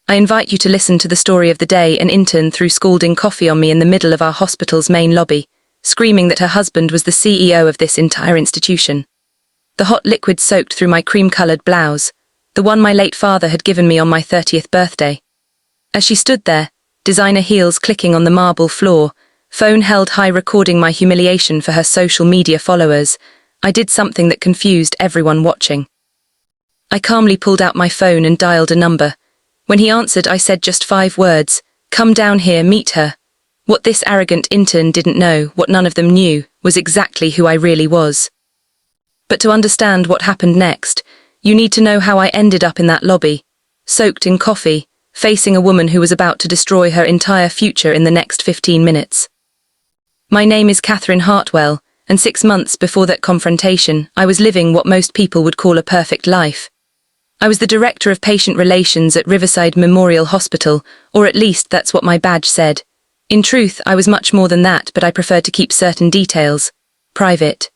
I invite you to listen to the story of the day an intern threw scalding coffee on me in the middle of our hospital's main lobby, screaming that her husband was the CEO of this entire institution. The hot liquid soaked through my cream-coloured blouse, the one my late father had given me on my 30th birthday. As she stood there, designer heels clicking on the marble floor, phone held high recording my humiliation for her social media followers, I did something that confused everyone watching. I calmly pulled out my phone and dialed a number. When he answered, I said just 5 words, "Come down here, meet her." What this arrogant intern didn't know, what none of them knew, was exactly who I really was. But to understand what happened next, you need to know how I ended up in that lobby, soaked in coffee, facing a woman who was about to destroy her entire future in the next 15 minutes. My name is Catherine Hartwell, and 6 months before that confrontation, I was living what most people would call a perfect life. I was the Director of Patient Relations at Riverside Memorial Hospital, or at least that's what my badge said. In truth, I was much more than that, but I preferred to keep certain details private.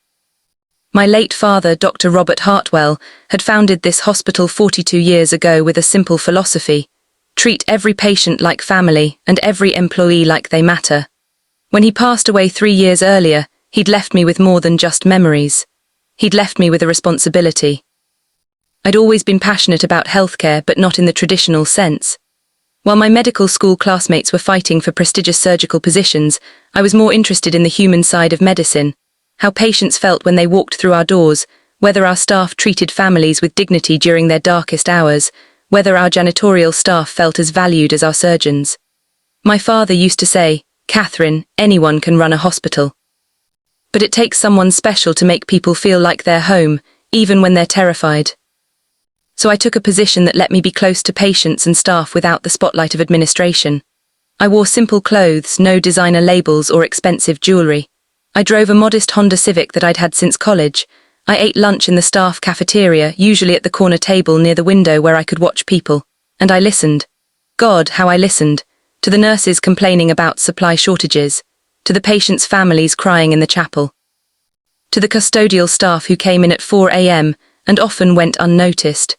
My late father, Dr. Robert Hartwell, had founded this hospital 42 years ago with a simple philosophy: treat every patient like family and every employee like they matter. When he passed away 3 years earlier, he'd left me with more than just memories. He'd left me with a responsibility. I'd always been passionate about healthcare, but not in the traditional sense. While my medical school classmates were fighting for prestigious surgical positions, I was more interested in the human side of medicine, how patients felt when they walked through our doors, whether our staff treated families with dignity during their darkest hours, whether our janitorial staff felt as valued as our surgeons. My father used to say, "Catherine, anyone can run a hospital. But it takes someone special to make people feel like they're home, even when they're terrified." So I took a position that let me be close to patients and staff without the spotlight of administration. I wore simple clothes, no designer labels or expensive jewelry. I drove a modest Honda Civic that I'd had since college. I ate lunch in the staff cafeteria, usually at the corner table near the window where I could watch people. And I listened. God, how I listened. To the nurses complaining about supply shortages. To the patients' families crying in the chapel. To the custodial staff who came in at 4 a.m. and often went unnoticed.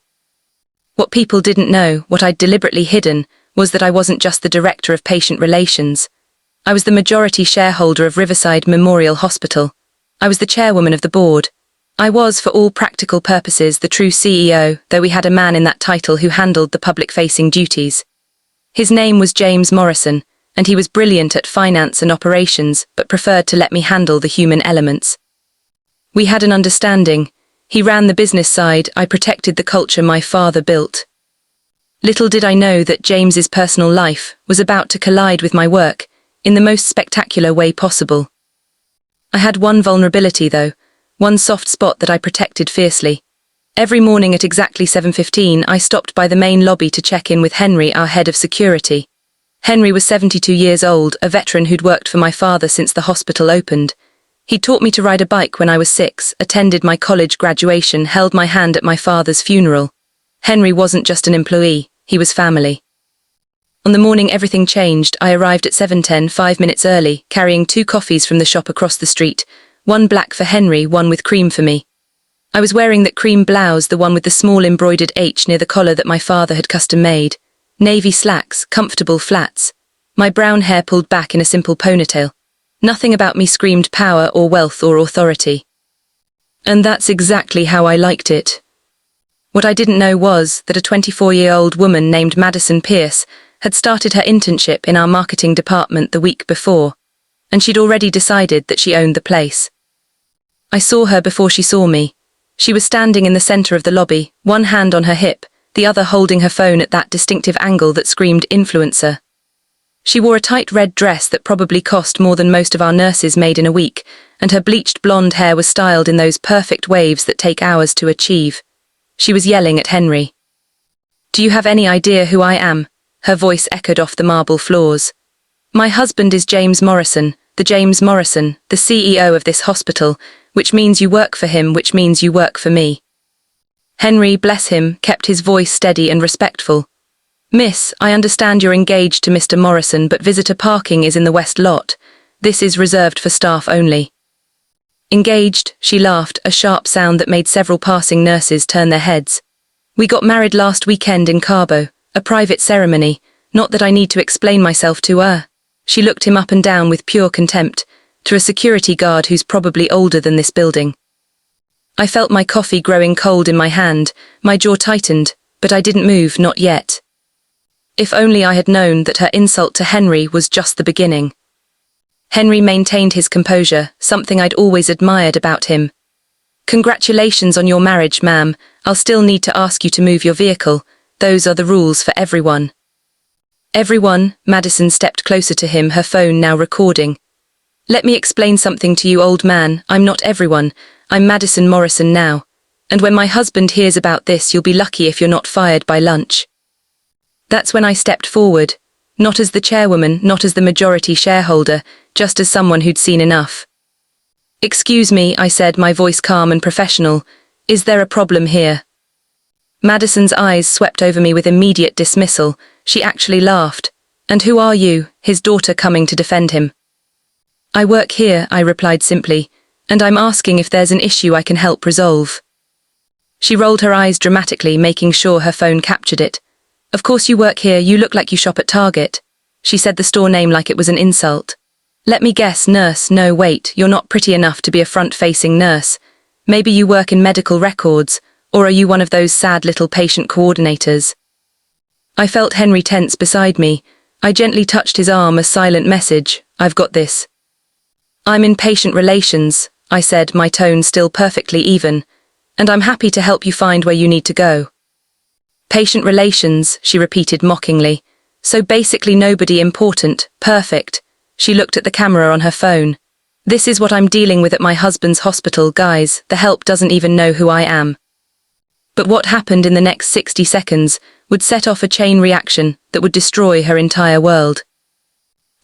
What people didn't know, what I'd deliberately hidden, was that I wasn't just the Director of Patient Relations. I was the majority shareholder of Riverside Memorial Hospital. I was the chairwoman of the board. I was, for all practical purposes, the true CEO, though we had a man in that title who handled the public-facing duties. His name was James Morrison, and he was brilliant at finance and operations, but preferred to let me handle the human elements. We had an understanding. He ran the business side, I protected the culture my father built. Little did I know that James's personal life was about to collide with my work, in the most spectacular way possible. I had one vulnerability though, one soft spot that I protected fiercely. Every morning at exactly 7:15 I stopped by the main lobby to check in with Henry, our head of security. Henry was 72 years old, a veteran who'd worked for my father since the hospital opened. He taught me to ride a bike when I was 6, attended my college graduation, held my hand at my father's funeral. Henry wasn't just an employee, he was family. On the morning everything changed, I arrived at 7:10, 5 minutes early, carrying 2 coffees from the shop across the street, one black for Henry, one with cream for me. I was wearing that cream blouse, the one with the small embroidered H near the collar that my father had custom made. Navy slacks, comfortable flats. My brown hair pulled back in a simple ponytail. Nothing about me screamed power or wealth or authority. And that's exactly how I liked it. What I didn't know was that a 24-year-old woman named Madison Pierce had started her internship in our marketing department the week before, and she'd already decided that she owned the place. I saw her before she saw me. She was standing in the center of the lobby, one hand on her hip, the other holding her phone at that distinctive angle that screamed influencer. She wore a tight red dress that probably cost more than most of our nurses made in a week, and her bleached blonde hair was styled in those perfect waves that take hours to achieve. She was yelling at Henry. "Do you have any idea who I am?" Her voice echoed off the marble floors. "My husband is James Morrison, the CEO of this hospital, which means you work for him, which means you work for me." Henry, bless him, kept his voice steady and respectful. "Miss, I understand you're engaged to Mr. Morrison, but visitor parking is in the west lot. This is reserved for staff only." "Engaged?" she laughed, a sharp sound that made several passing nurses turn their heads. "We got married last weekend in Cabo. A private ceremony, not that I need to explain myself to her. She looked him up and down with pure contempt, to a security guard who's probably older than this building. I felt my coffee growing cold in my hand, my jaw tightened, but I didn't move, not yet. If only I had known that her insult to Henry was just the beginning. Henry maintained his composure, something I'd always admired about him. Congratulations on your marriage, ma'am. I'll still need to ask you to move your vehicle. Those are the rules for everyone. Everyone? Madison stepped closer to him, her phone now recording. Let me explain something to you, old man. I'm not everyone. I'm Madison Morrison now. And when my husband hears about this, you'll be lucky if you're not fired by lunch. That's when I stepped forward, not as the chairwoman, not as the majority shareholder, just as someone who'd seen enough. Excuse me, I said, my voice calm and professional. Is there a problem here? Madison's eyes swept over me with immediate dismissal. She actually laughed. And who are you? His daughter coming to defend him. I work here, I replied simply, and I'm asking if there's an issue I can help resolve. She rolled her eyes dramatically, making sure her phone captured it. Of course you work here, you look like you shop at Target. She said the store name like it was an insult. Let me guess, nurse. No, wait, you're not pretty enough to be a front-facing nurse. Maybe you work in medical records, or are you one of those sad little patient coordinators? I felt Henry tense beside me. I gently touched his arm, a silent message. I've got this. I'm in patient relations, I said, my tone still perfectly even, and I'm happy to help you find where you need to go. Patient relations, she repeated mockingly. So basically nobody important, perfect. She looked at the camera on her phone. This is what I'm dealing with at my husband's hospital, guys. The help doesn't even know who I am. But what happened in the next 60 seconds would set off a chain reaction that would destroy her entire world.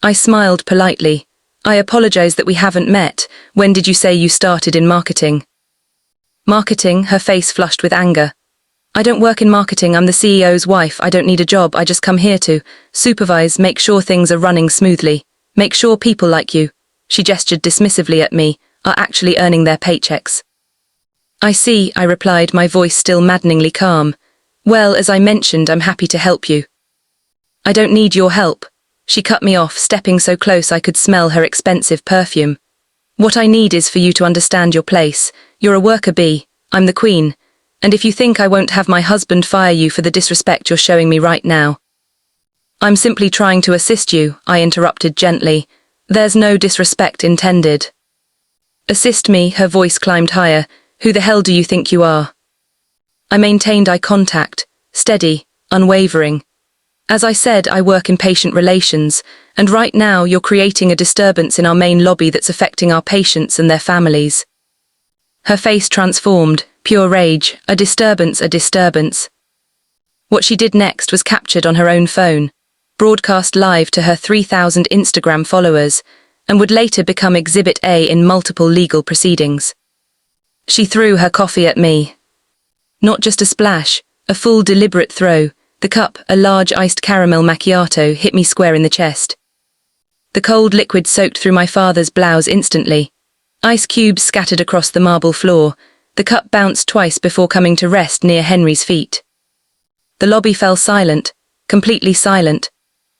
I smiled politely. I apologize that we haven't met. When did you say you started in marketing? Marketing, her face flushed with anger. I don't work in marketing, I'm the CEO's wife. I don't need a job, I just come here to supervise, make sure things are running smoothly, make sure people like you, she gestured dismissively at me, are actually earning their paychecks. I see, I replied, my voice still maddeningly calm. Well, as I mentioned, I'm happy to help you. I don't need your help. She cut me off, stepping so close I could smell her expensive perfume. What I need is for you to understand your place. You're a worker bee, I'm the queen. And if you think I won't have my husband fire you for the disrespect you're showing me right now. I'm simply trying to assist you, I interrupted gently. There's no disrespect intended. Assist me, her voice climbed higher. Who the hell do you think you are? I maintained eye contact, steady, unwavering. As I said, I work in patient relations, and right now you're creating a disturbance in our main lobby that's affecting our patients and their families. Her face transformed. Pure rage, a disturbance, a disturbance. What she did next was captured on her own phone, broadcast live to her 3,000 Instagram followers, and would later become Exhibit A in multiple legal proceedings. She threw her coffee at me. Not just a splash, a full deliberate throw. The cup, a large iced caramel macchiato, hit me square in the chest. The cold liquid soaked through my father's blouse instantly. Ice cubes scattered across the marble floor. The cup bounced twice before coming to rest near Henry's feet. The lobby fell silent, completely silent.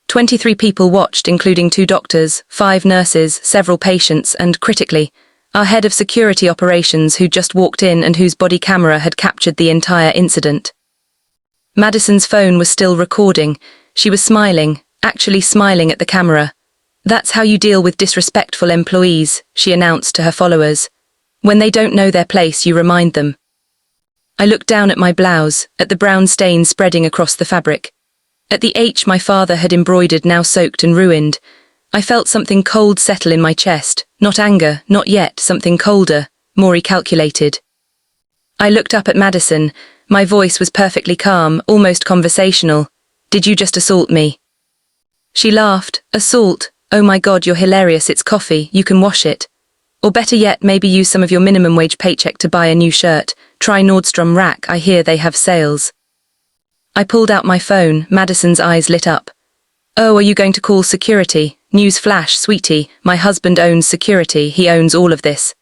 23 people watched, including 2 doctors, 5 nurses, several patients, and, critically, our head of security operations who just walked in and whose body camera had captured the entire incident. Madison's phone was still recording. She was smiling, actually smiling at the camera. That's how you deal with disrespectful employees, she announced to her followers. When they don't know their place, you remind them. I looked down at my blouse, at the brown stain spreading across the fabric. At the H my father had embroidered, now soaked and ruined. I felt something cold settle in my chest, not anger, not yet, something colder, more calculated. I looked up at Madison. My voice was perfectly calm, almost conversational. Did you just assault me? She laughed. Assault? Oh my God, you're hilarious, it's coffee, you can wash it. Or better yet, maybe use some of your minimum wage paycheck to buy a new shirt. Try Nordstrom Rack, I hear they have sales. I pulled out my phone. Madison's eyes lit up. Oh, are you going to call security? News flash, sweetie, my husband owns security, he owns all of this.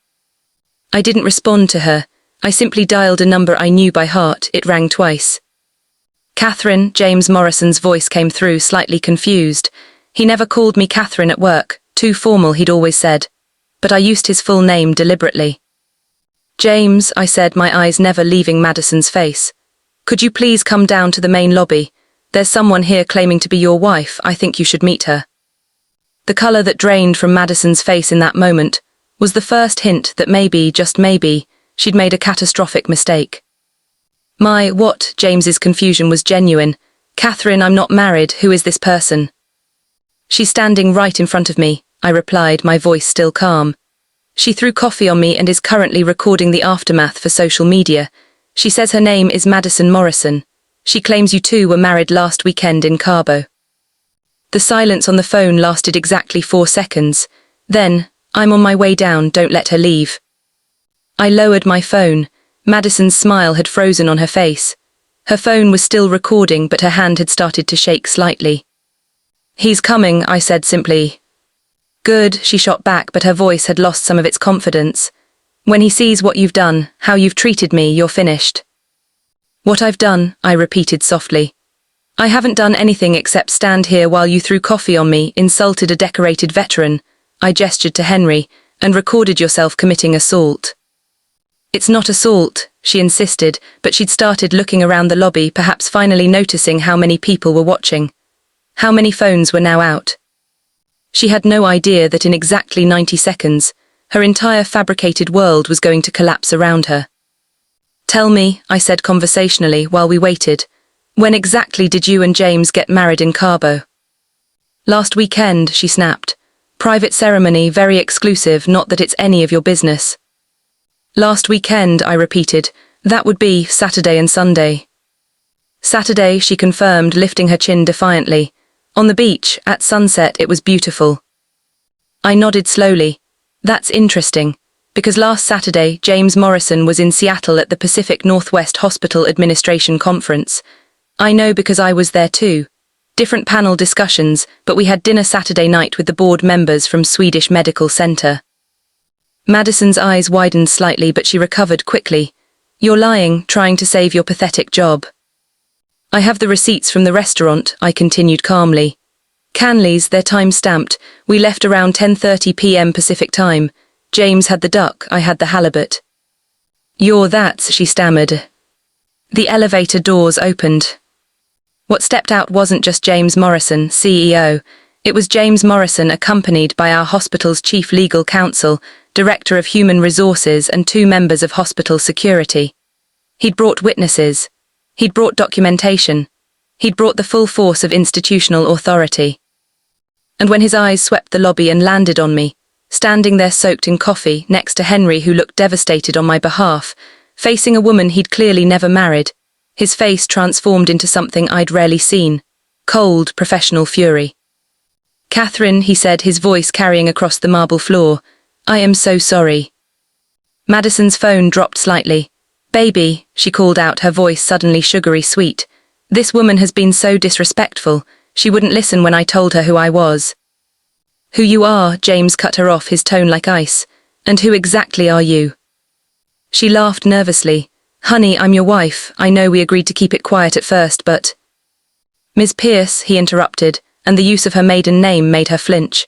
I didn't respond to her. I simply dialed a number I knew by heart. It rang twice. Catherine, James Morrison's voice came through, slightly confused. He never called me Catherine at work, too formal, he'd always said. But I used his full name deliberately. James, I said, my eyes never leaving Madison's face. Could you please come down to the main lobby? There's someone here claiming to be your wife. I think you should meet her. The colour that drained from Madison's face in that moment was the first hint that maybe, just maybe, she'd made a catastrophic mistake. What? James's confusion was genuine. Catherine, I'm not married. Who is this person? She's standing right in front of me, I replied, my voice still calm. She threw coffee on me and is currently recording the aftermath for social media. She says her name is Madison Morrison. She claims you two were married last weekend in Cabo. The silence on the phone lasted exactly 4 seconds. Then, I'm on my way down, don't let her leave. I lowered my phone. Madison's smile had frozen on her face. Her phone was still recording, but her hand had started to shake slightly. He's coming, I said simply. Good, she shot back, but her voice had lost some of its confidence. When he sees what you've done, how you've treated me, you're finished. What I've done, I repeated softly. I haven't done anything except stand here while you threw coffee on me, insulted a decorated veteran. I gestured to Henry, and recorded yourself committing assault. It's not assault, she insisted, but she'd started looking around the lobby, perhaps finally noticing how many people were watching. How many phones were now out. She had no idea that in exactly 90 seconds, her entire fabricated world was going to collapse around her. Tell me, I said conversationally while we waited, when exactly did you and James get married in Cabo? Last weekend, she snapped. Private ceremony, very exclusive, not that it's any of your business. Last weekend, I repeated. That would be Saturday and Sunday. Saturday, she confirmed, lifting her chin defiantly. On the beach, at sunset, it was beautiful. I nodded slowly. That's interesting, because last Saturday, James Morrison was in Seattle at the Pacific Northwest Hospital Administration Conference. I know because I was there too. Different panel discussions, but we had dinner Saturday night with the board members from Swedish Medical Center. Madison's eyes widened slightly, but she recovered quickly. You're lying, trying to save your pathetic job. I have the receipts from the restaurant, I continued calmly. Canley's, they're time-stamped. We left around 10:30 p.m. Pacific time. James had the duck, I had the halibut. You're that, she stammered. The elevator doors opened. What stepped out wasn't just James Morrison, CEO. It was James Morrison accompanied by our hospital's chief legal counsel, director of human resources, and 2 members of hospital security. He'd brought witnesses. He'd brought documentation. He'd brought the full force of institutional authority. And when his eyes swept the lobby and landed on me, standing there soaked in coffee next to Henry, who looked devastated on my behalf, facing a woman he'd clearly never married, his face transformed into something I'd rarely seen, cold, professional fury. Catherine, he said, his voice carrying across the marble floor, I am so sorry. Madison's phone dropped slightly. Baby, she called out, her voice suddenly sugary sweet. This woman has been so disrespectful. She wouldn't listen when I told her who I was. Who you are, James cut her off, his tone like ice. And who exactly are you? She laughed nervously. Honey, I'm your wife. I know we agreed to keep it quiet at first, but... Ms. Pierce, he interrupted, and the use of her maiden name made her flinch.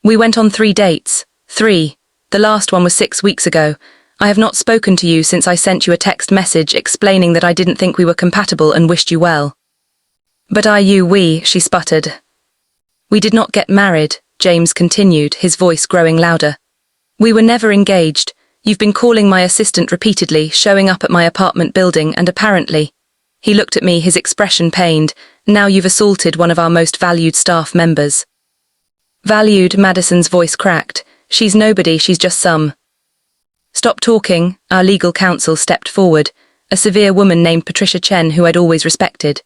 We went on 3 dates. 3. The last one was 6 weeks ago. I have not spoken to you since I sent you a text message explaining that I didn't think we were compatible and wished you well. But we, she sputtered. We did not get married, James continued, his voice growing louder. We were never engaged. You've been calling my assistant repeatedly, showing up at my apartment building, and apparently... He looked at me, his expression pained. Now you've assaulted one of our most valued staff members. Valued, Madison's voice cracked. She's nobody, she's just some. Stop talking, our legal counsel stepped forward, a severe woman named Patricia Chen who I'd always respected.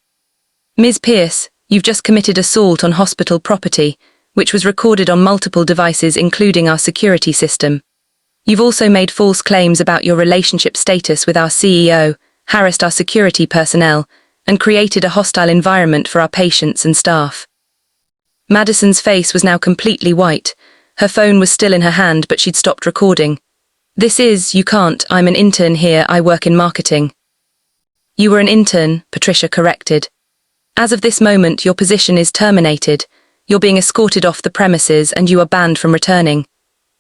Ms. Pierce, you've just committed assault on hospital property, which was recorded on multiple devices including our security system. You've also made false claims about your relationship status with our CEO, harassed our security personnel, and created a hostile environment for our patients and staff. Madison's face was now completely white. Her phone was still in her hand, but she'd stopped recording. You can't, I'm an intern here, I work in marketing. You were an intern, Patricia corrected. As of this moment, your position is terminated. You're being escorted off the premises and you are banned from returning.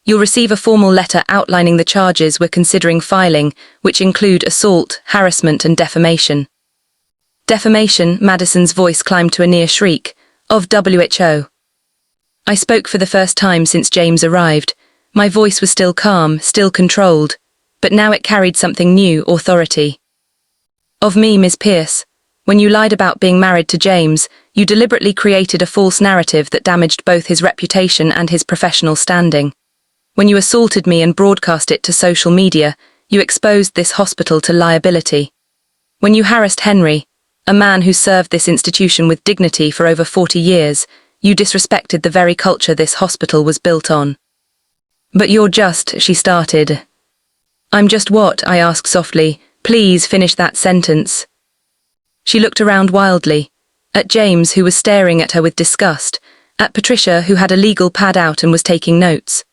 You'll receive a formal letter outlining the charges we're considering filing, which include assault, harassment and defamation. Defamation, Madison's voice climbed to a near shriek, of WHO. I spoke for the first time since James arrived. My voice was still calm, still controlled, but now it carried something new, authority. Of me, Ms. Pierce. When you lied about being married to James, you deliberately created a false narrative that damaged both his reputation and his professional standing. When you assaulted me and broadcast it to social media, you exposed this hospital to liability. When you harassed Henry, a man who served this institution with dignity for over 40 years, you disrespected the very culture this hospital was built on. But you're just, she started. I'm just what? I asked softly. Please finish that sentence. She looked around wildly, at James, who was staring at her with disgust, at Patricia, who had a legal pad out and was taking notes,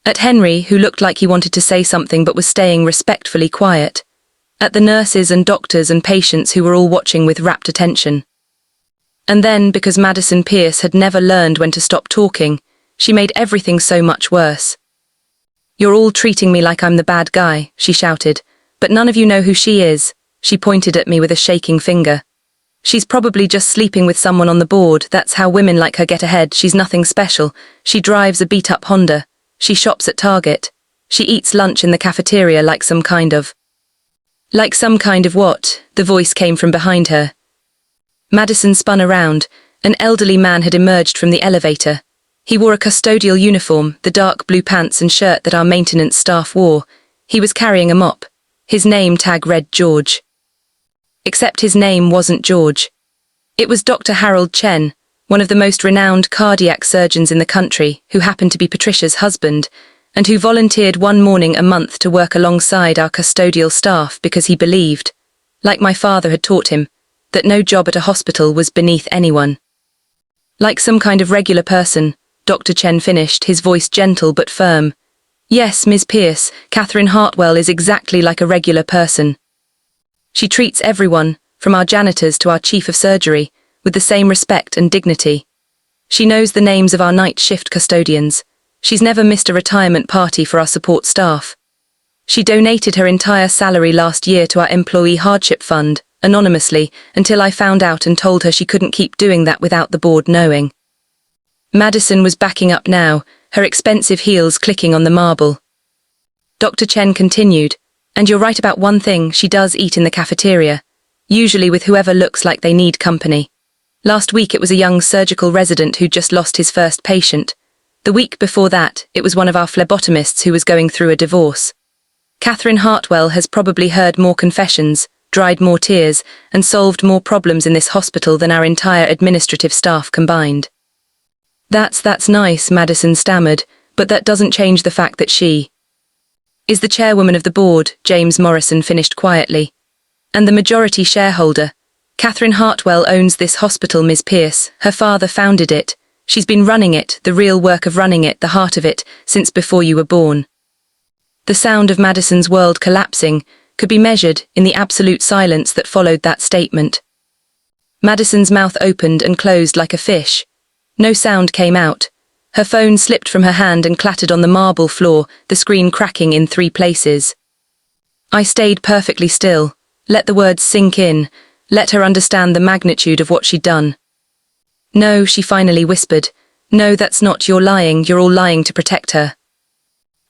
at Henry, who looked like he wanted to say something but was staying respectfully quiet, at the nurses and doctors and patients who were all watching with rapt attention. And then, because Madison Pierce had never learned when to stop talking, she made everything so much worse. You're all treating me like I'm the bad guy, she shouted, but none of you know who she is. She pointed at me with a shaking finger. She's probably just sleeping with someone on the board. That's how women like her get ahead. She's nothing special. She drives a beat-up Honda. She shops at Target. She eats lunch in the cafeteria like some kind of... Like some kind of what? The voice came from behind her. Madison spun around. An elderly man had emerged from the elevator. He wore a custodial uniform, the dark blue pants and shirt that our maintenance staff wore. He was carrying a mop. His name tag read George. Except his name wasn't George. It was Dr. Harold Chen, one of the most renowned cardiac surgeons in the country, who happened to be Patricia's husband, and who volunteered one morning a month to work alongside our custodial staff because he believed, like my father had taught him, that no job at a hospital was beneath anyone. Like some kind of regular person, Dr. Chen finished, his voice gentle but firm. Yes, Ms. Pierce, Catherine Hartwell is exactly like a regular person. She treats everyone, from our janitors to our chief of surgery, with the same respect and dignity. She knows the names of our night shift custodians. She's never missed a retirement party for our support staff. She donated her entire salary last year to our employee hardship fund, anonymously, until I found out and told her she couldn't keep doing that without the board knowing. Madison was backing up now, her expensive heels clicking on the marble. Dr. Chen continued, and you're right about one thing, she does eat in the cafeteria, usually with whoever looks like they need company. Last week it was a young surgical resident who'd just lost his first patient. The week before that, it was one of our phlebotomists who was going through a divorce. Catherine Hartwell has probably heard more confessions, dried more tears, and solved more problems in this hospital than our entire administrative staff combined. That's nice, Madison stammered, but that doesn't change the fact that she is the chairwoman of the board, James Morrison finished quietly. And the majority shareholder. Catherine Hartwell owns this hospital, Ms. Pierce. Her father founded it. She's been running it, the real work of running it, the heart of it, since before you were born. The sound of Madison's world collapsing could be measured in the absolute silence that followed that statement. Madison's mouth opened and closed like a fish. No sound came out. Her phone slipped from her hand and clattered on the marble floor, the screen cracking in 3 places. I stayed perfectly still, let the words sink in, let her understand the magnitude of what she'd done. No, she finally whispered. No, that's not, you're lying, you're all lying to protect her.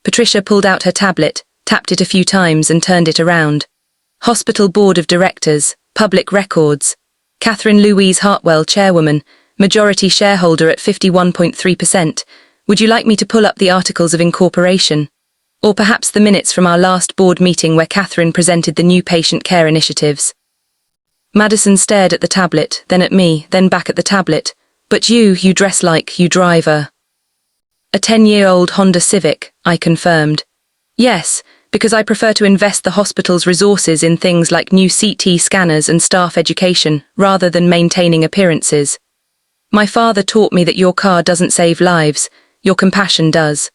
Patricia pulled out her tablet, tapped it a few times and turned it around. Hospital Board of Directors, Public Records. Catherine Louise Hartwell, Chairwoman, majority shareholder at 51.3%. Would you like me to pull up the articles of incorporation? Or perhaps the minutes from our last board meeting where Catherine presented the new patient care initiatives? Madison stared at the tablet, then at me, then back at the tablet. But you dress like you drive a 10-year-old Honda Civic, I confirmed. Yes, because I prefer to invest the hospital's resources in things like new CT scanners and staff education, rather than maintaining appearances. My father taught me that your car doesn't save lives, your compassion does.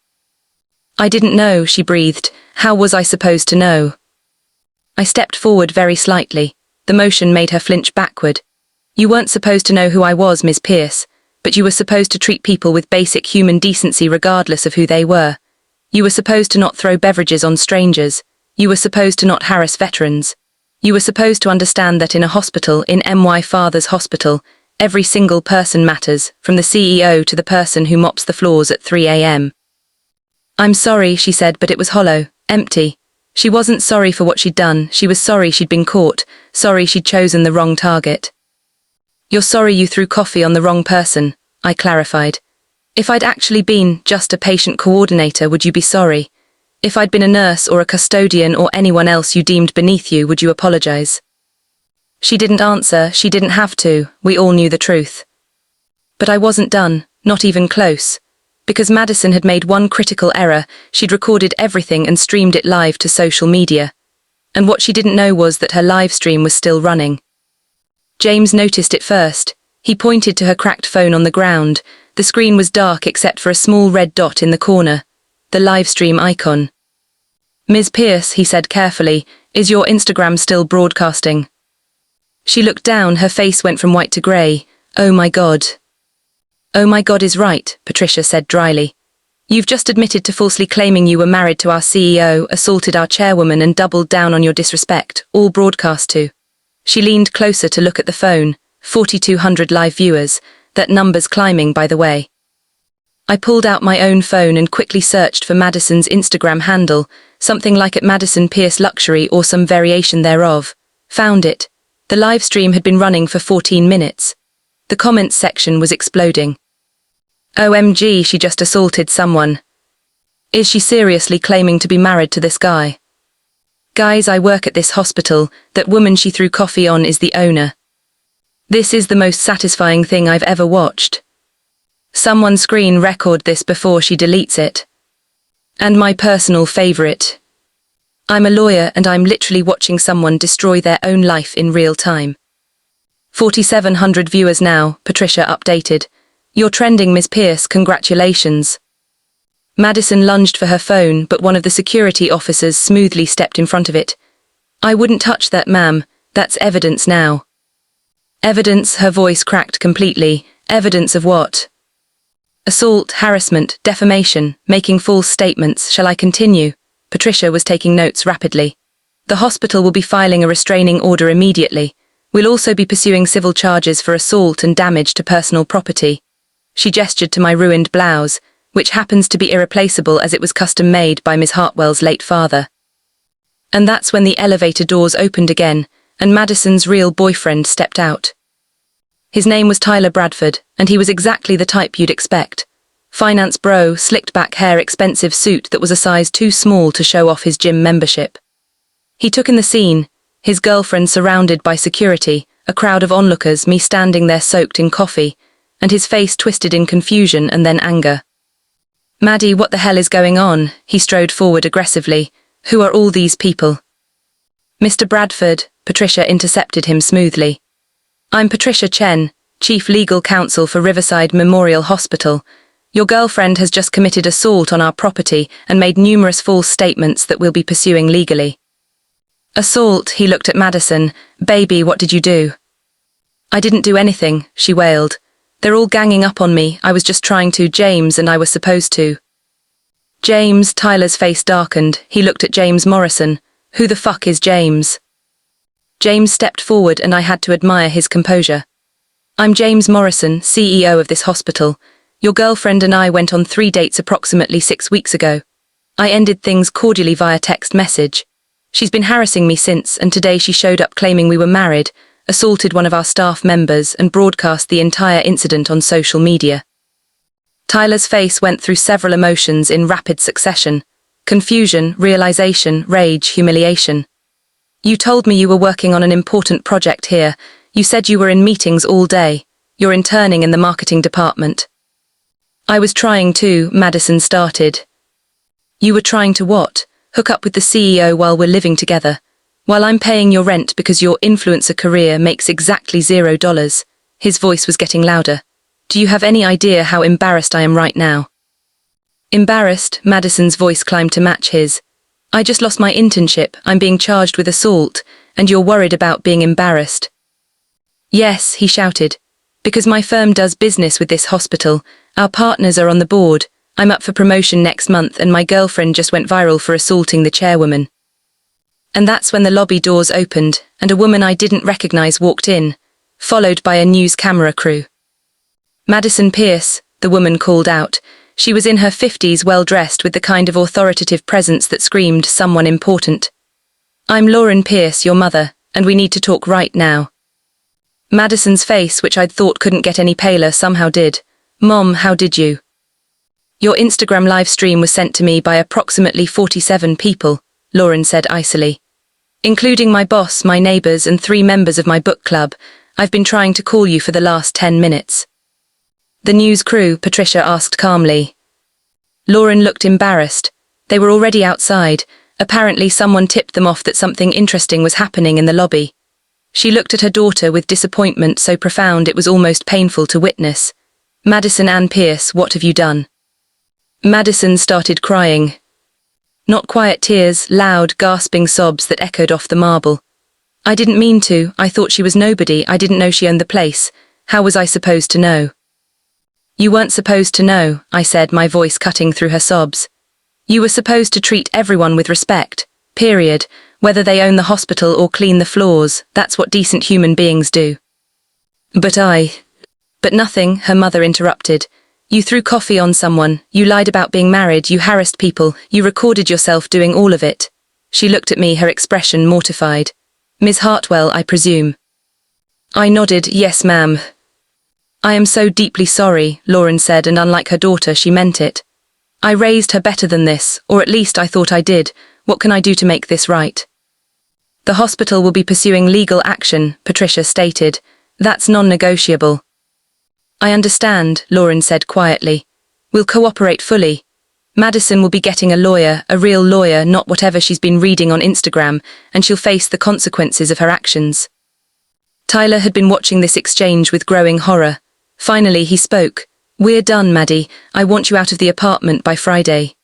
I didn't know, she breathed. How was I supposed to know? I stepped forward very slightly. The motion made her flinch backward. You weren't supposed to know who I was, Ms. Pierce, but you were supposed to treat people with basic human decency regardless of who they were. You were supposed to not throw beverages on strangers. You were supposed to not harass veterans. You were supposed to understand that in a hospital, in my father's hospital, every single person matters, from the CEO to the person who mops the floors at 3 a.m. I'm sorry, she said, but it was hollow, empty. She wasn't sorry for what she'd done, she was sorry she'd been caught, sorry she'd chosen the wrong target. You're sorry you threw coffee on the wrong person, I clarified. If I'd actually been just a patient coordinator, would you be sorry? If I'd been a nurse or a custodian or anyone else you deemed beneath you, would you apologize? She didn't answer, she didn't have to, we all knew the truth. But I wasn't done, not even close. Because Madison had made one critical error, she'd recorded everything and streamed it live to social media. And what she didn't know was that her live stream was still running. James noticed it first. He pointed to her cracked phone on the ground. The screen was dark except for a small red dot in the corner. The live stream icon. Ms. Pierce, he said carefully, is your Instagram still broadcasting? She looked down, her face went from white to grey. Oh my God. Oh my God is right, Patricia said dryly. You've just admitted to falsely claiming you were married to our CEO, assaulted our chairwoman and doubled down on your disrespect, all broadcast to. She leaned closer to look at the phone, 4,200 live viewers, that number's climbing by the way. I pulled out my own phone and quickly searched for Madison's Instagram handle, something like at Madison Pierce Luxury or some variation thereof. Found it. The live stream had been running for 14 minutes. The comments section was exploding. OMG, she just assaulted someone. Is she seriously claiming to be married to this guy? Guys, I work at this hospital, that woman she threw coffee on is the owner. This is the most satisfying thing I've ever watched. Someone screen record this before she deletes it. And my personal favorite. I'm a lawyer and I'm literally watching someone destroy their own life in real time. 4,700 viewers now, Patricia updated. You're trending, Ms. Pierce, congratulations. Madison lunged for her phone, but one of the security officers smoothly stepped in front of it. I wouldn't touch that, ma'am. That's evidence now. Evidence, her voice cracked completely. Evidence of what? Assault, harassment, defamation, making false statements. Shall I continue? Patricia was taking notes rapidly. The hospital will be filing a restraining order immediately. We'll also be pursuing civil charges for assault and damage to personal property. She gestured to my ruined blouse, which happens to be irreplaceable as it was custom-made by Miss Hartwell's late father. And that's when the elevator doors opened again, and Madison's real boyfriend stepped out. His name was Tyler Bradford, and he was exactly the type you'd expect. Finance bro, slicked back hair, expensive suit that was a size too small to show off his gym membership. He took in the scene, his girlfriend surrounded by security, a crowd of onlookers, me standing there soaked in coffee, and his face twisted in confusion and then anger. Maddie, what the hell is going on? He strode forward aggressively. Who are all these people? Mr. Bradford, Patricia intercepted him smoothly. I'm Patricia Chen, Chief Legal Counsel for Riverside Memorial Hospital. Your girlfriend has just committed assault on our property and made numerous false statements that we'll be pursuing legally. Assault, he looked at Madison. Baby, what did you do? I didn't do anything, she wailed. They're all ganging up on me, I was just trying to, James, and I was supposed to. James, Tyler's face darkened, he looked at James Morrison. Who the fuck is James? James stepped forward and I had to admire his composure. I'm James Morrison, CEO of this hospital. Your girlfriend and I went on 3 dates approximately 6 weeks ago. I ended things cordially via text message. She's been harassing me since, and today she showed up claiming we were married, assaulted one of our staff members and broadcast the entire incident on social media. Tyler's face went through several emotions in rapid succession. Confusion, realization, rage, humiliation. You told me you were working on an important project here. You said you were in meetings all day. You're interning in the marketing department. I was trying to, Madison started. You were trying to what? Hook up with the CEO while we're living together. While I'm paying your rent because your influencer career makes exactly $0. His voice was getting louder. Do you have any idea how embarrassed I am right now? Embarrassed, Madison's voice climbed to match his. I just lost my internship, I'm being charged with assault, and you're worried about being embarrassed." "Yes," he shouted, "because my firm does business with this hospital. Our partners are on the board. I'm up for promotion next month and my girlfriend just went viral for assaulting the chairwoman." And that's when the lobby doors opened and a woman I didn't recognize walked in, followed by a news camera crew. "Madison Pierce," the woman called out. She was in her 50s, well-dressed with the kind of authoritative presence that screamed someone important. "I'm Lauren Pierce, your mother, and we need to talk right now." Madison's face, which I'd thought couldn't get any paler, somehow did. "Mom, how did you?" "Your Instagram live stream was sent to me by approximately 47 people," Lauren said icily. "Including my boss, my neighbors, and 3 members of my book club. I've been trying to call you for the last 10 minutes. "The news crew?" Patricia asked calmly. Lauren looked embarrassed. They were already outside. Apparently someone tipped them off that something interesting was happening in the lobby. She looked at her daughter with disappointment so profound it was almost painful to witness. "Madison Ann Pierce, what have you done?" Madison started crying. Not quiet tears, loud, gasping sobs that echoed off the marble. "I didn't mean to. I thought she was nobody. I didn't know she owned the place. How was I supposed to know?" "You weren't supposed to know," I said, my voice cutting through her sobs. "You were supposed to treat everyone with respect, period, whether they own the hospital or clean the floors. That's what decent human beings do." But nothing," her mother interrupted. "You threw coffee on someone, you lied about being married, you harassed people, you recorded yourself doing all of it." She looked at me, her expression mortified. "Ms. Hartwell, I presume?" I nodded, "Yes, ma'am." "I am so deeply sorry," Lauren said, and unlike her daughter, she meant it. "I raised her better than this, or at least I thought I did. What can I do to make this right?" "The hospital will be pursuing legal action," Patricia stated. "That's non-negotiable." "I understand," Lauren said quietly. "We'll cooperate fully. Madison will be getting a lawyer, a real lawyer, not whatever she's been reading on Instagram, and she'll face the consequences of her actions." Tyler had been watching this exchange with growing horror. Finally, he spoke. "We're done, Maddie. I want you out of the apartment by Friday."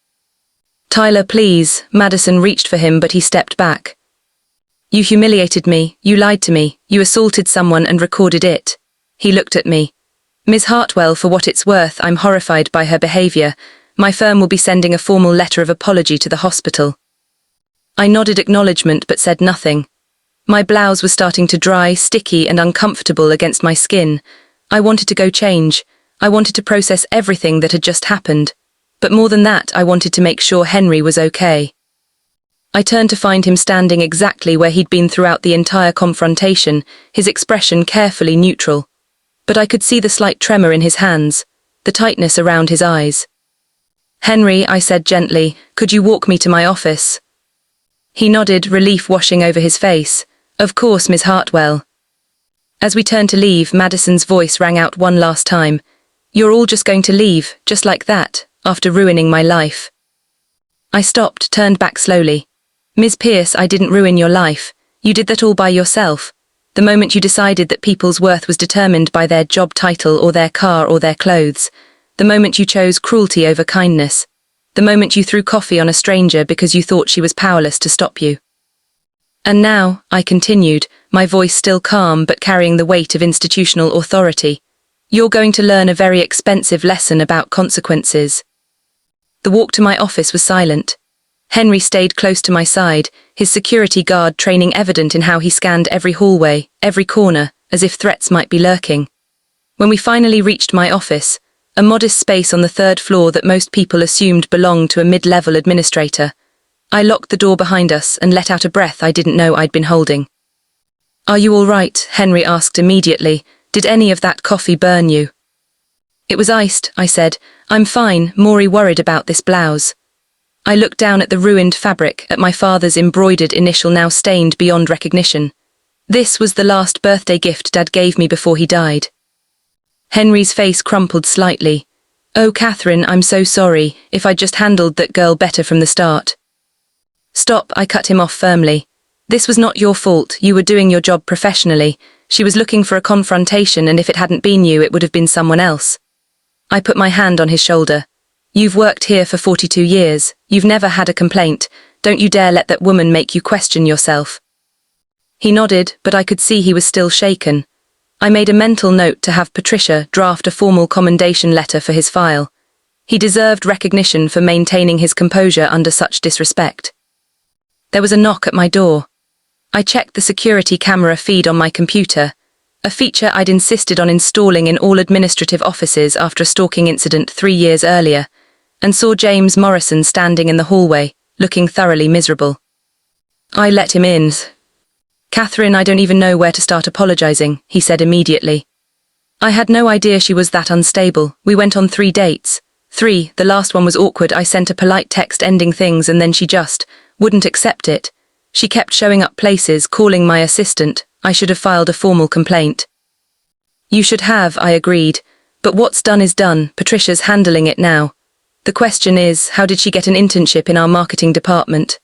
"Tyler, please." Madison reached for him, but he stepped back. "You humiliated me. You lied to me. You assaulted someone and recorded it." He looked at me. "Ms. Hartwell, for what it's worth, I'm horrified by her behavior. My firm will be sending a formal letter of apology to the hospital." I nodded acknowledgement but said nothing. My blouse was starting to dry, sticky and uncomfortable against my skin. I wanted to go change. I wanted to process everything that had just happened. But more than that, I wanted to make sure Henry was okay. I turned to find him standing exactly where he'd been throughout the entire confrontation, his expression carefully neutral. But I could see the slight tremor in his hands, the tightness around his eyes. "Henry," I said gently, "could you walk me to my office?" He nodded, relief washing over his face. "Of course, Ms. Hartwell." As we turned to leave, Madison's voice rang out one last time. "You're all just going to leave, just like that, after ruining my life?" I stopped, turned back slowly. "Ms. Pierce, I didn't ruin your life. You did that all by yourself. The moment you decided that people's worth was determined by their job title or their car or their clothes. The moment you chose cruelty over kindness. The moment you threw coffee on a stranger because you thought she was powerless to stop you. And now," I continued, my voice still calm but carrying the weight of institutional authority, "you're going to learn a very expensive lesson about consequences." The walk to my office was silent. Henry stayed close to my side, his security guard training evident in how he scanned every hallway, every corner, as if threats might be lurking. When we finally reached my office, a modest space on the 3rd floor that most people assumed belonged to a mid-level administrator, I locked the door behind us and let out a breath I didn't know I'd been holding. "Are you all right?" Henry asked immediately. "Did any of that coffee burn you?" "It was iced," I said. "I'm fine, Maury worried about this blouse." I looked down at the ruined fabric, at my father's embroidered initial now stained beyond recognition. This was the last birthday gift Dad gave me before he died. Henry's face crumpled slightly. "Oh, Catherine, I'm so sorry. If I'd just handled that girl better from the start." "Stop," I cut him off firmly. "This was not your fault. You were doing your job professionally. She was looking for a confrontation, and if it hadn't been you, it would have been someone else." I put my hand on his shoulder. "You've worked here for 42 years. You've never had a complaint. Don't you dare let that woman make you question yourself." He nodded, but I could see he was still shaken. I made a mental note to have Patricia draft a formal commendation letter for his file. He deserved recognition for maintaining his composure under such disrespect. There was a knock at my door. I checked the security camera feed on my computer, a feature I'd insisted on installing in all administrative offices after a stalking incident 3 years earlier, and saw James Morrison standing in the hallway, looking thoroughly miserable. I let him in. "Catherine, I don't even know where to start apologizing," he said immediately. "I had no idea she was that unstable. We went on 3 dates. 3, the last one was awkward. I sent a polite text ending things and then she just wouldn't accept it. She kept showing up places, calling my assistant. I should have filed a formal complaint." "You should have," I agreed. "But what's done is done. Patricia's handling it now. The question is, how did she get an internship in our marketing department?"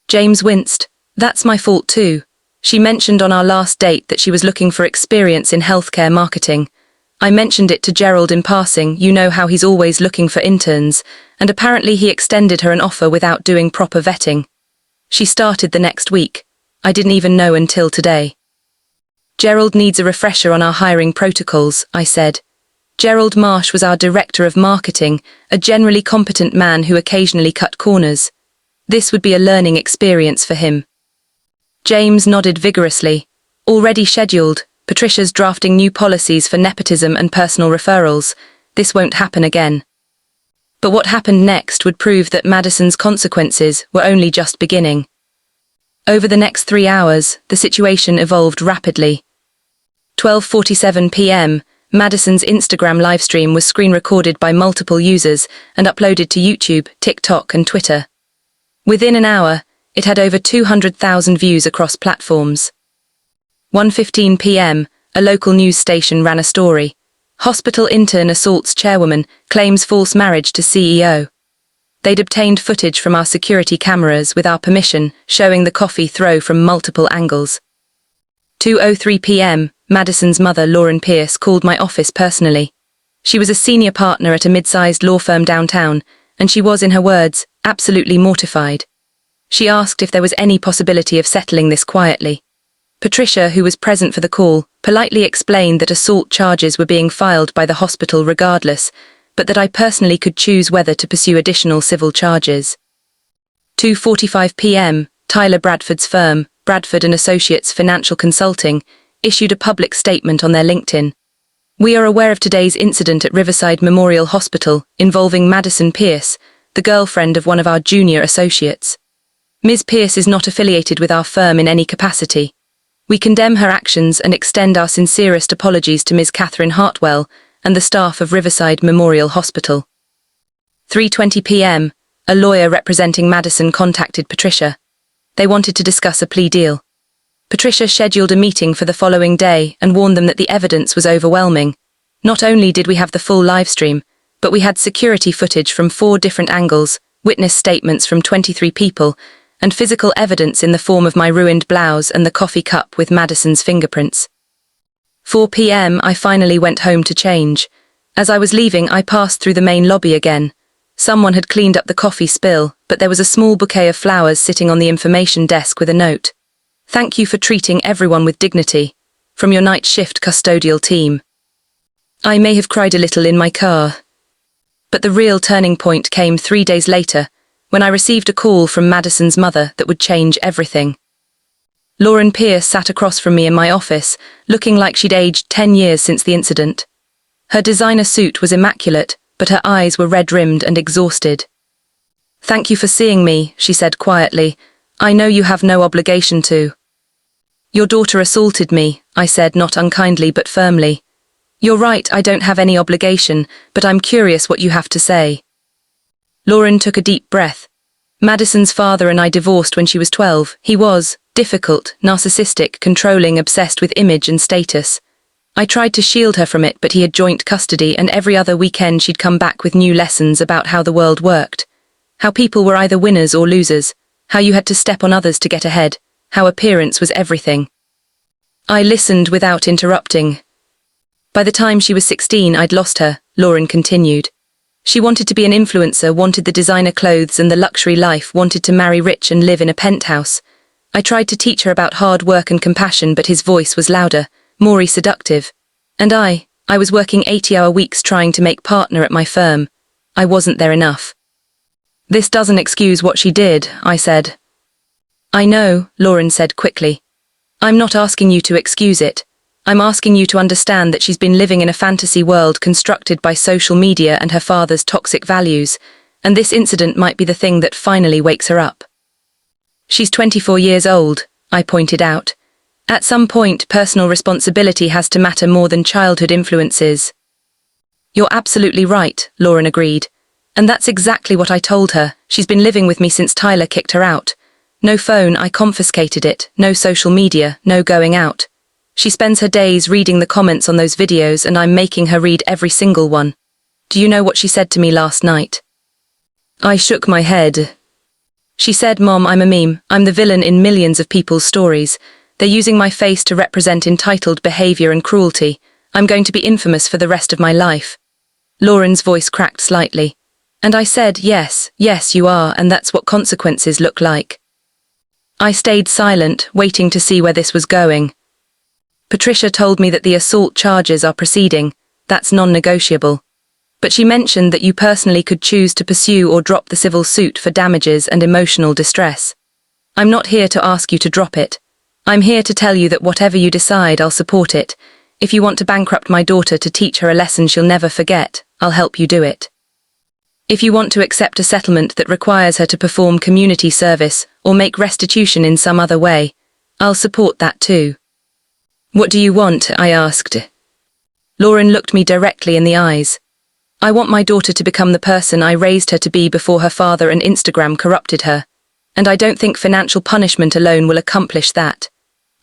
James winced. "That's my fault too. She mentioned on our last date that she was looking for experience in healthcare marketing. I mentioned it to Gerald in passing, you know how he's always looking for interns, and apparently he extended her an offer without doing proper vetting. She started the next week. I didn't even know until today." "Gerald needs a refresher on our hiring protocols," I said. "Gerald Marsh was our director of marketing, a generally competent man who occasionally cut corners. This would be a learning experience for him." James nodded vigorously. "Already scheduled. Patricia's drafting new policies for nepotism and personal referrals. This won't happen again." But what happened next would prove that Madison's consequences were only just beginning. Over the next 3 hours, the situation evolved rapidly. 12:47 p.m., Madison's Instagram livestream was screen-recorded by multiple users and uploaded to YouTube, TikTok, and Twitter. Within an hour, it had over 200,000 views across platforms. 1:15 p.m., a local news station ran a story. "Hospital intern assaults chairwoman, claims false marriage to CEO." They'd obtained footage from our security cameras with our permission, showing the coffee throw from multiple angles. 2:03 p.m., Madison's mother, Lauren Pierce, called my office personally. She was a senior partner at a mid-sized law firm downtown, and she was, in her words, absolutely mortified. She asked if there was any possibility of settling this quietly. Patricia, who was present for the call, politely explained that assault charges were being filed by the hospital regardless, but that I personally could choose whether to pursue additional civil charges. 2:45 p.m., Tyler Bradford's firm, Bradford & Associates Financial Consulting, issued a public statement on their LinkedIn. "We are aware of today's incident at Riverside Memorial Hospital involving Madison Pierce, the girlfriend of one of our junior associates. Ms. Pierce is not affiliated with our firm in any capacity. We condemn her actions and extend our sincerest apologies to Ms. Catherine Hartwell and the staff of Riverside Memorial Hospital." 3:20 p.m., a lawyer representing Madison contacted Patricia. They wanted to discuss a plea deal. Patricia scheduled a meeting for the following day and warned them that the evidence was overwhelming. Not only did we have the full livestream, but we had security footage from 4 different angles, witness statements from 23 people, and physical evidence in the form of my ruined blouse and the coffee cup with Madison's fingerprints. 4 p.m. I finally went home to change. As I was leaving, I passed through the main lobby again. Someone had cleaned up the coffee spill, but there was a small bouquet of flowers sitting on the information desk with a note. "Thank you for treating everyone with dignity. From your night shift custodial team." I may have cried a little in my car. But the real turning point came 3 days later, when I received a call from Madison's mother that would change everything. Lauren Pierce sat across from me in my office, looking like she'd aged 10 years since the incident. Her designer suit was immaculate, but her eyes were red-rimmed and exhausted. "Thank you for seeing me," she said quietly. "I know you have no obligation to." "Your daughter assaulted me," I said, not unkindly but firmly. "You're right, I don't have any obligation, but I'm curious what you have to say." Lauren took a deep breath. "Madison's father and I divorced when she was 12. He was difficult, narcissistic, controlling, obsessed with image and status. I tried to shield her from it, but he had joint custody, and every other weekend she'd come back with new lessons about how the world worked. How people were either winners or losers. How you had to step on others to get ahead. How appearance was everything." I listened without interrupting. "By the time she was 16, I'd lost her," Lauren continued. "She wanted to be an influencer, wanted the designer clothes and the luxury life, wanted to marry rich and live in a penthouse. I tried to teach her about hard work and compassion, but his voice was louder, more seductive. And I was working 80-hour weeks trying to make partner at my firm. I wasn't there enough. This doesn't excuse what she did, I said. I know, Lauren said quickly. I'm not asking you to excuse it. I'm asking you to understand that she's been living in a fantasy world constructed by social media and her father's toxic values, and this incident might be the thing that finally wakes her up. She's 24 years old, I pointed out. At some point, personal responsibility has to matter more than childhood influences. You're absolutely right, Lauren agreed. And that's exactly what I told her. She's been living with me since Tyler kicked her out. No phone, I confiscated it. No social media, no going out. She spends her days reading the comments on those videos, and I'm making her read every single one. Do you know what she said to me last night? I shook my head. She said, Mom, I'm a meme. I'm the villain in millions of people's stories. They're using my face to represent entitled behavior and cruelty. I'm going to be infamous for the rest of my life. Lauren's voice cracked slightly. And I said, yes, you are, and that's what consequences look like. I stayed silent, waiting to see where this was going. Patricia told me that the assault charges are proceeding. That's non-negotiable. But she mentioned that you personally could choose to pursue or drop the civil suit for damages and emotional distress. I'm not here to ask you to drop it. I'm here to tell you that whatever you decide, I'll support it. If you want to bankrupt my daughter to teach her a lesson she'll never forget, I'll help you do it. If you want to accept a settlement that requires her to perform community service or make restitution in some other way, I'll support that too. What do you want? I asked. Lauren looked me directly in the eyes. I want my daughter to become the person I raised her to be before her father and Instagram corrupted her. And I don't think financial punishment alone will accomplish that.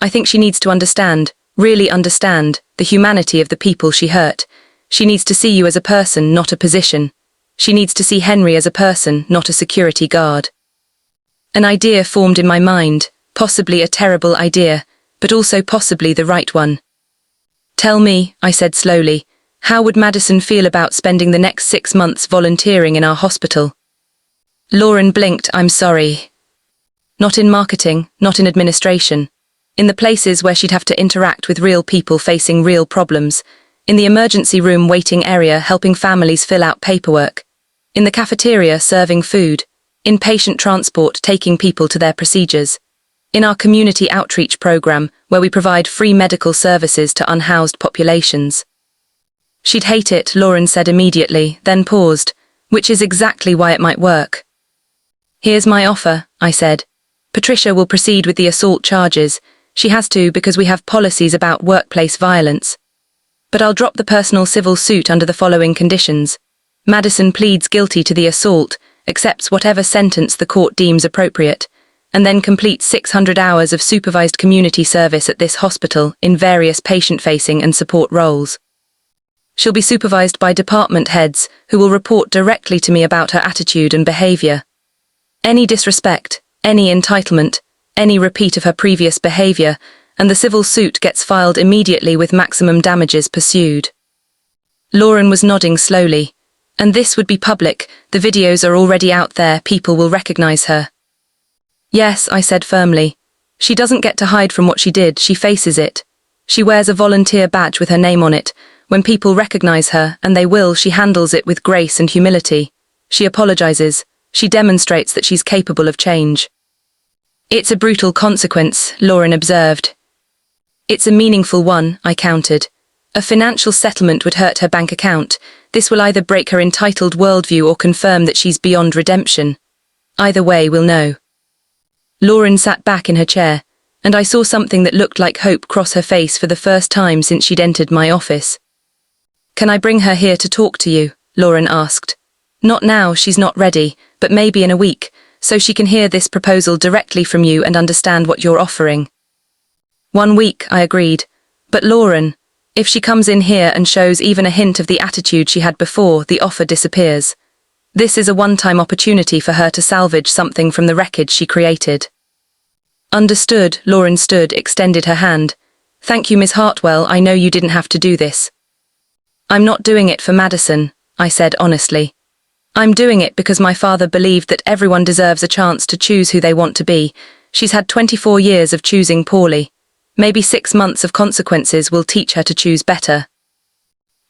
I think she needs to understand, really understand, the humanity of the people she hurt. She needs to see you as a person, not a position. She needs to see Henry as a person, not a security guard. An idea formed in my mind, possibly a terrible idea, but also possibly the right one. Tell me, I said slowly, how would Madison feel about spending the next 6 months volunteering in our hospital? Lauren blinked. I'm sorry. Not in marketing, not in administration. In the places where she'd have to interact with real people facing real problems. In the emergency room waiting area helping families fill out paperwork. In the cafeteria serving food. In patient transport taking people to their procedures. In our community outreach program where we provide free medical services to unhoused populations. She'd hate it, Lauren said immediately, then paused, which is exactly why it might work. Here's my offer, I said. Patricia will proceed with the assault charges. She has to because we have policies about workplace violence. But I'll drop the personal civil suit under the following conditions. Madison pleads guilty to the assault, accepts whatever sentence the court deems appropriate, and then completes 600 hours of supervised community service at this hospital in various patient-facing and support roles. She'll be supervised by department heads who will report directly to me about her attitude and behavior. Any disrespect, any entitlement, any repeat of her previous behavior, and the civil suit gets filed immediately with maximum damages pursued. Lauren was nodding slowly. And this would be public. The videos are already out there. People will recognize her. Yes, I said firmly. She doesn't get to hide from what she did. She faces it. She wears a volunteer badge with her name on it. When people recognize her, and they will, she handles it with grace and humility. She apologizes. She demonstrates that she's capable of change. It's a brutal consequence, Lauren observed. It's a meaningful one, I countered. A financial settlement would hurt her bank account. This will either break her entitled worldview or confirm that she's beyond redemption. Either way, we'll know. Lauren sat back in her chair, and I saw something that looked like hope cross her face for the first time since she'd entered my office. Can I bring her here to talk to you? Lauren asked. Not now, she's not ready, but maybe in a week, so she can hear this proposal directly from you and understand what you're offering. 1 week, I agreed. But Lauren, if she comes in here and shows even a hint of the attitude she had before, the offer disappears. This is a one-time opportunity for her to salvage something from the wreckage she created. Understood, Lauren stood, extended her hand. Thank you, Miss Hartwell, I know you didn't have to do this. I'm not doing it for Madison, I said honestly. I'm doing it because my father believed that everyone deserves a chance to choose who they want to be, She's had 24 years of choosing poorly. Maybe 6 months of consequences will teach her to choose better.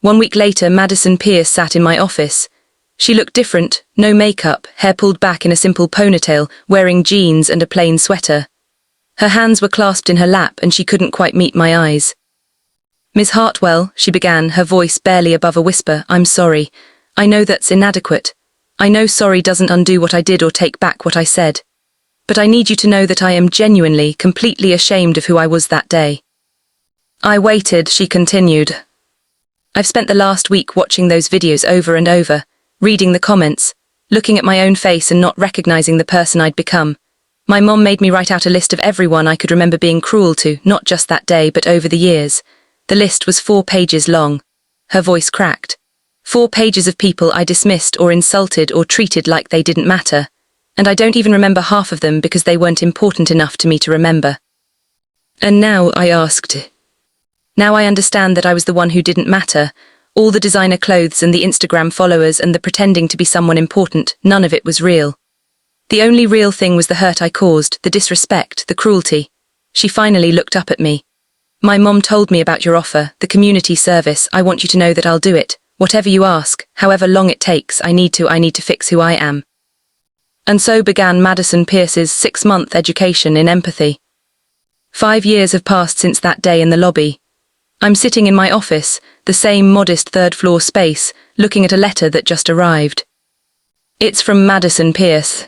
1 week later, Madison Pierce sat in my office. She looked different, no makeup, hair pulled back in a simple ponytail, wearing jeans and a plain sweater. Her hands were clasped in her lap and she couldn't quite meet my eyes. "Miss Hartwell," she began, her voice barely above a whisper, "I'm sorry. I know that's inadequate. I know sorry doesn't undo what I did or take back what I said. But I need you to know that I am genuinely, completely ashamed of who I was that day." I waited, she continued. "I've spent the last week watching those videos over and over, reading the comments, looking at my own face and not recognizing the person I'd become. My mom made me write out a list of everyone I could remember being cruel to, not just that day but over the years. The list was 4 pages long." Her voice cracked. 4 pages of people I dismissed or insulted or treated like they didn't matter. And I don't even remember half of them because they weren't important enough to me to remember. "And now," I asked. "Now I understand that I was the one who didn't matter. All the designer clothes and the Instagram followers and the pretending to be someone important, none of it was real. The only real thing was the hurt I caused, the disrespect, the cruelty." She finally looked up at me. "My mom told me about your offer, the community service. I want you to know that I'll do it. Whatever you ask, however long it takes, I need to fix who I am." And so began Madison Pierce's 6-month education in empathy. 5 years have passed since that day in the lobby. I'm sitting in my office, the same modest 3rd-floor space, looking at a letter that just arrived. It's from Madison Pierce.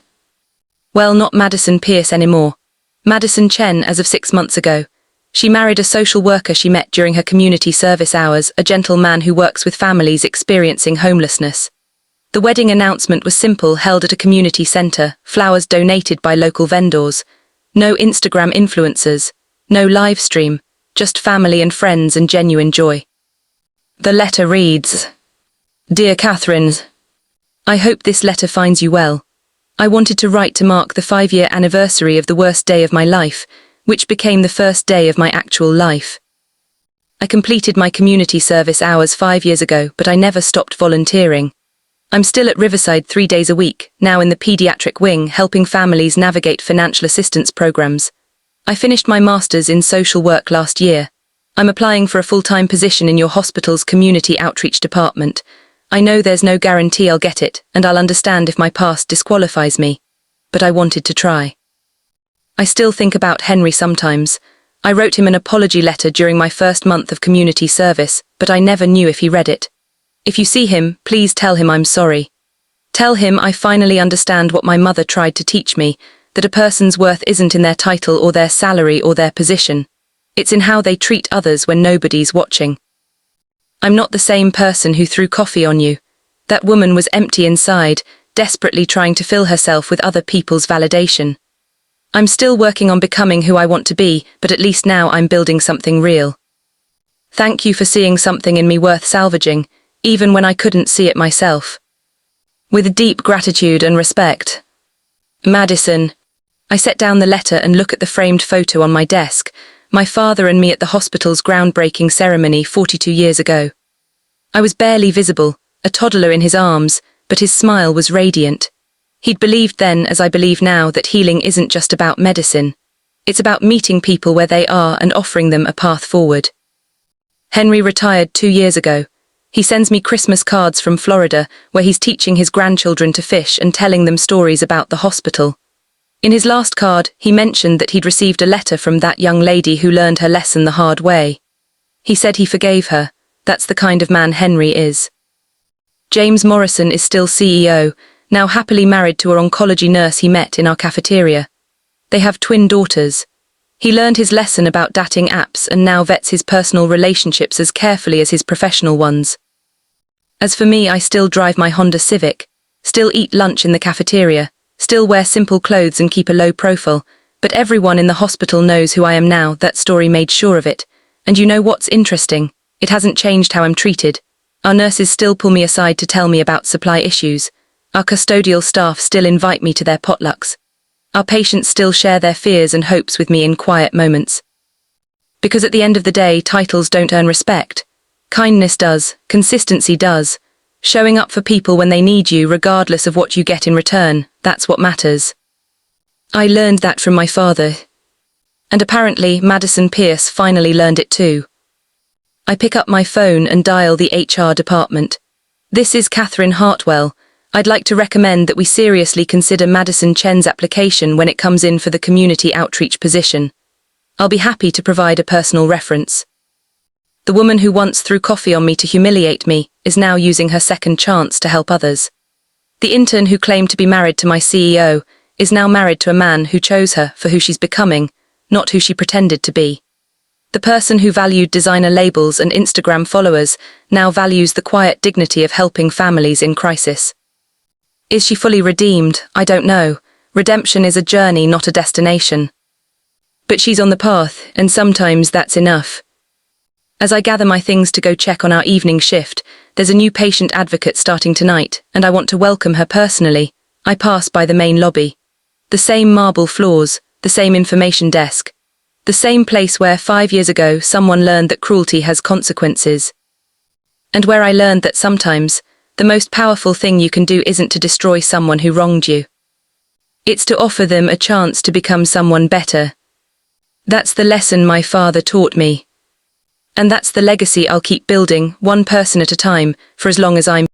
Well, not Madison Pierce anymore. Madison Chen as of 6 months ago. She married a social worker she met during her community service hours, a gentleman who works with families experiencing homelessness. The wedding announcement was simple, held at a community centre, flowers donated by local vendors. No Instagram influencers, no live stream, just family and friends and genuine joy. The letter reads, "Dear Catherine, I hope this letter finds you well. I wanted to write to mark the 5-year anniversary of the worst day of my life, which became the first day of my actual life. I completed my community service hours 5 years ago, but I never stopped volunteering. I'm still at Riverside 3 days a week, now in the pediatric wing, helping families navigate financial assistance programs. I finished my master's in social work last year. I'm applying for a full-time position in your hospital's community outreach department. I know there's no guarantee I'll get it, and I'll understand if my past disqualifies me. But I wanted to try. I still think about Henry sometimes. I wrote him an apology letter during my first month of community service, but I never knew if he read it. If you see him, please tell him I'm sorry. Tell him I finally understand what my mother tried to teach me, that a person's worth isn't in their title or their salary or their position. It's in how they treat others when nobody's watching. I'm not the same person who threw coffee on you. That woman was empty inside, desperately trying to fill herself with other people's validation. I'm still working on becoming who I want to be, but at least now I'm building something real. Thank you for seeing something in me worth salvaging, even when I couldn't see it myself. With deep gratitude and respect. Madison." I set down the letter and look at the framed photo on my desk, my father and me at the hospital's groundbreaking ceremony 42 years ago. I was barely visible, a toddler in his arms, but his smile was radiant. He'd believed then, as I believe now, that healing isn't just about medicine. It's about meeting people where they are and offering them a path forward. Henry retired 2 years ago. He sends me Christmas cards from Florida, where he's teaching his grandchildren to fish and telling them stories about the hospital. In his last card, he mentioned that he'd received a letter from that young lady who learned her lesson the hard way. He said he forgave her. That's the kind of man Henry is. James Morrison is still CEO, now happily married to an oncology nurse he met in our cafeteria. They have twin daughters. He learned his lesson about dating apps and now vets his personal relationships as carefully as his professional ones. As for me, I still drive my Honda Civic, still eat lunch in the cafeteria, still wear simple clothes and keep a low profile, but everyone in the hospital knows who I am now. That story made sure of it. And you know what's interesting? It hasn't changed how I'm treated. Our nurses still pull me aside to tell me about supply issues. Our custodial staff still invite me to their potlucks. Our patients still share their fears and hopes with me in quiet moments. Because at the end of the day, titles don't earn respect. Kindness does, consistency does. Showing up for people when they need you, regardless of what you get in return, that's what matters. I learned that from my father. And apparently Madison Pierce finally learned it too. I pick up my phone and dial the HR department. This is Catherine Hartwell. I'd like to recommend that we seriously consider Madison Chen's application when it comes in for the community outreach position. I'll be happy to provide a personal reference. The woman who once threw coffee on me to humiliate me is now using her second chance to help others. The intern who claimed to be married to my CEO is now married to a man who chose her for who she's becoming, not who she pretended to be. The person who valued designer labels and Instagram followers now values the quiet dignity of helping families in crisis. Is she fully redeemed? I don't know. Redemption is a journey, not a destination. But she's on the path, and sometimes that's enough. As I gather my things to go check on our evening shift, there's a new patient advocate starting tonight, and I want to welcome her personally. I pass by the main lobby. The same marble floors, the same information desk. The same place where 5 years ago someone learned that cruelty has consequences. And where I learned that sometimes, the most powerful thing you can do isn't to destroy someone who wronged you. It's to offer them a chance to become someone better. That's the lesson my father taught me. And that's the legacy I'll keep building, one person at a time, for as long as I'm